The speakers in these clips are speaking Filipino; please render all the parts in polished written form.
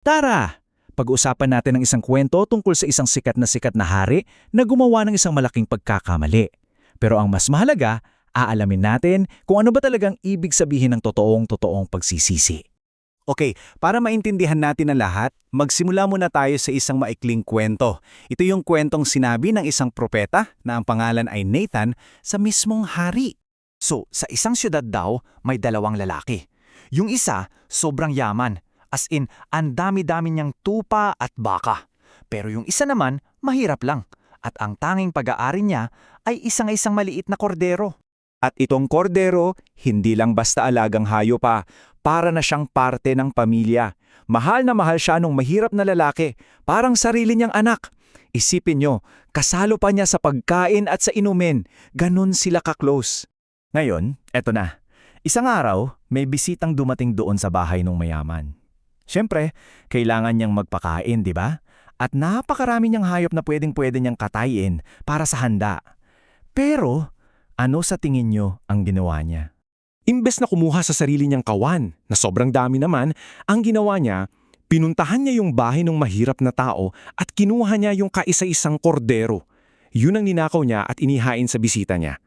Tara! Pag-usapan natin ang isang kwento tungkol sa isang sikat na hari na gumawa ng isang malaking pagkakamali. Pero ang mas mahalaga, aalamin natin kung ano ba talagang ibig sabihin ng totoong pagsisisi. Okay, para maintindihan natin ang lahat, magsimula muna tayo sa isang maikling kwento. Ito yung kwentong sinabi ng isang propeta na ang pangalan ay Nathan sa mismong hari. So, sa isang syudad daw, may dalawang lalaki. Yung isa, sobrang yaman. As in, ang dami-dami niyang tupa at baka. Pero yung isa naman, mahirap lang. At ang tanging pag-aari niya ay isang maliit na kordero. At itong kordero, hindi lang basta alagang hayop pa, para na siyang parte ng pamilya. Mahal na mahal siya nung mahirap na lalaki, parang sarili niyang anak. Isipin niyo, kasalo pa niya sa pagkain at sa inumin. Ganon sila ka-close. Ngayon, eto na. Isang araw, may bisitang dumating doon sa bahay ng mayaman. Siyempre, kailangan niyang magpakain, di ba? At napakarami niyang hayop na pwedeng-pwede niyang katayin para sa handa. Pero, ano sa tingin niyo ang ginawa niya? Imbes na kumuha sa sarili niyang kawan, na sobrang dami naman, ang ginawa niya, pinuntahan niya yung bahay ng mahirap na tao at kinuha niya yung kaisa-isang kordero. Yun ang ninakaw niya at inihain sa bisita niya.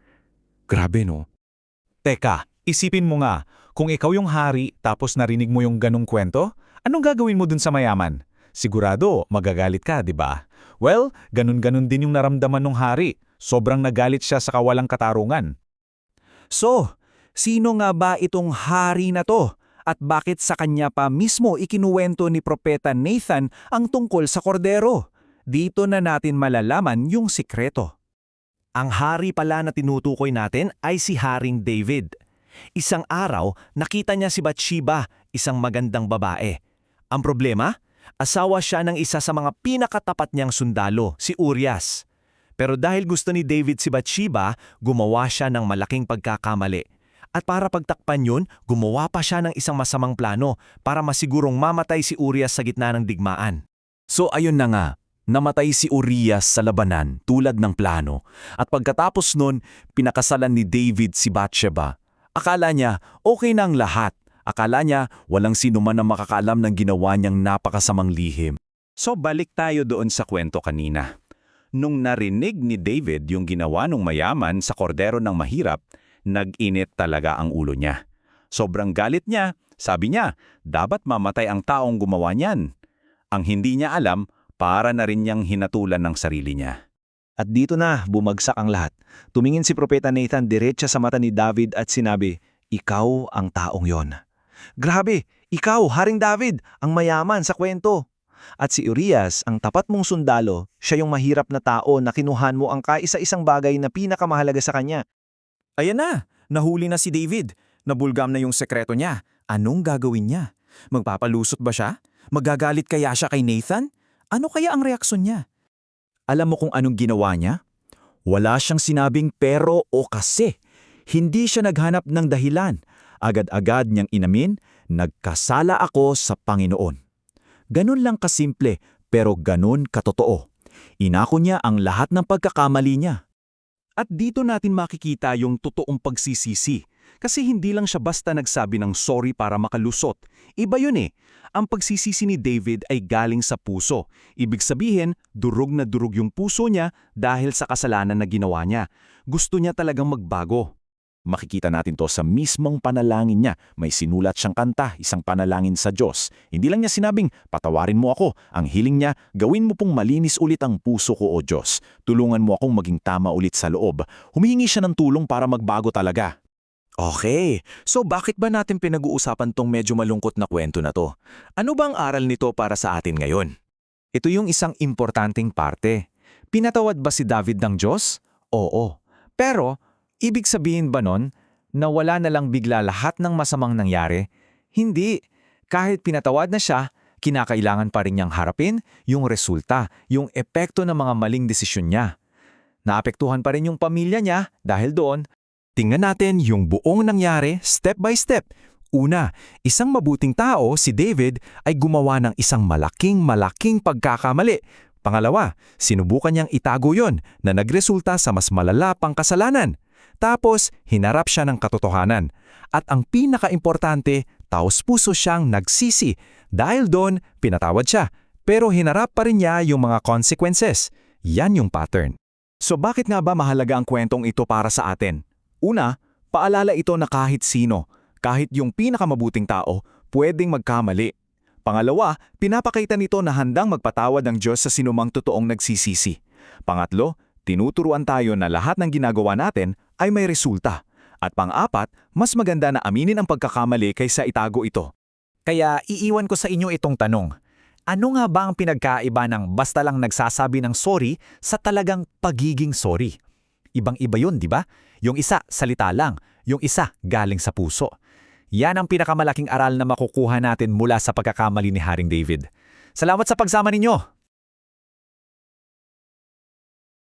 Grabe no? Teka, isipin mo nga, kung ikaw yung hari tapos narinig mo yung ganong kwento, anong gagawin mo dun sa mayaman? Sigurado, magagalit ka, di ba? Well, ganun-ganun din yung naramdaman ng hari. Sobrang nagalit siya sa kawalang katarungan. So, sino nga ba itong hari na to? At bakit sa kanya pa mismo ikinuwento ni Propeta Nathan ang tungkol sa kordero? Dito na natin malalaman yung sikreto. Ang hari pala na tinutukoy natin ay si Haring David. Isang araw, nakita niya si Bathsheba, isang magandang babae. Ang problema? Asawa siya ng isa sa mga pinakatapat niyang sundalo, si Urias. Pero dahil gusto ni David si Bathsheba, gumawa siya ng malaking pagkakamali. At para pagtakpan yun, gumawa pa siya ng isang masamang plano para masigurong mamatay si Urias sa gitna ng digmaan. So ayun na nga, namatay si Urias sa labanan tulad ng plano. At pagkatapos nun, pinakasalan ni David si Bathsheba. Akala niya okay na ang lahat. Akala niya walang sino man ang makakaalam ng ginawa niyang napakasamang lihim. So balik tayo doon sa kwento kanina. Nung narinig ni David yung ginawa ng mayaman sa kordero ng mahirap, nag-init talaga ang ulo niya. Sobrang galit niya, sabi niya, dapat mamatay ang taong gumawa niyan. Ang hindi niya alam, para na rin niyang hinatulan ng sarili niya. At dito na, bumagsak ang lahat. Tumingin si Propeta Nathan diretsa sa mata ni David at sinabi, "Ikaw ang taong yon." Grabe, ikaw, Haring David, ang mayaman sa kwento. At si Urias, ang tapat mong sundalo, siya yung mahirap na tao na kinuhan mo ang kaisa-isang bagay na pinakamahalaga sa kanya. Ayan na, nahuli na si David. Nabulgam na yung sekreto niya. Anong gagawin niya? Magpapalusot ba siya? Magagalit kaya siya kay Nathan? Ano kaya ang reaksyon niya? Alam mo kung anong ginawa niya? Wala siyang sinabing pero o kasi. Hindi siya naghanap ng dahilan. Agad-agad niyang inamin, nagkasala ako sa Panginoon. Ganun lang kasimple, pero ganun katotoo. Inako niya ang lahat ng pagkakamali niya. At dito natin makikita yung totoong pagsisisi. Kasi hindi lang siya basta nagsabi ng sorry para makalusot. Iba yun eh. Ang pagsisisi ni David ay galing sa puso. Ibig sabihin, durog na durog yung puso niya dahil sa kasalanan na ginawa niya. Gusto niya talagang magbago. Makikita natin to sa mismong panalangin niya. May sinulat siyang kanta, isang panalangin sa Diyos. Hindi lang niya sinabing, patawarin mo ako. Ang hiling niya, gawin mo pong malinis ulit ang puso ko o Diyos. Tulungan mo akong maging tama ulit sa loob. Humihingi siya ng tulong para magbago talaga. Okay, so bakit ba natin pinag-uusapan tong medyo malungkot na kwento na to? Ano bang aral nito para sa atin ngayon? Ito yung isang importanteng parte. Pinatawad ba si David ng Diyos? Oo. Pero, ibig sabihin ba nun na wala na lang bigla lahat ng masamang nangyari? Hindi. Kahit pinatawad na siya, kinakailangan pa rin niyang harapin yung resulta, yung epekto ng mga maling desisyon niya. Naapektuhan pa rin yung pamilya niya dahil doon. Tingnan natin yung buong nangyari step by step. Una, isang mabuting tao, si David, ay gumawa ng isang malaking pagkakamali. Pangalawa, sinubukan niyang itago yon na nagresulta sa mas malala pang kasalanan. Tapos, hinarap siya ng katotohanan. At ang pinakaimportante, taos-puso siyang nagsisi. Dahil doon, pinatawad siya. Pero hinarap pa rin niya yung mga consequences. Yan yung pattern. So bakit nga ba mahalaga ang kwentong ito para sa atin? Una, paalala ito na kahit sino, kahit yung pinakamabuting tao, pwedeng magkamali. Pangalawa, pinapakita nito na handang magpatawad ang Diyos sa sinumang totoong nagsisisi. Pangatlo, tinuturuan tayo na lahat ng ginagawa natin ay may resulta. At pang-apat, mas maganda na aminin ang pagkakamali kaysa itago ito. Kaya iiwan ko sa inyo itong tanong. Ano nga ba ang pinagkaiba ng basta lang nagsasabi ng sorry sa talagang pagiging sorry? Ibang-iba yun, di ba? Yung isa, salita lang. Yung isa, galing sa puso. Yan ang pinakamalaking aral na makukuha natin mula sa pagkakamali ni Haring David. Salamat sa pagsama ninyo!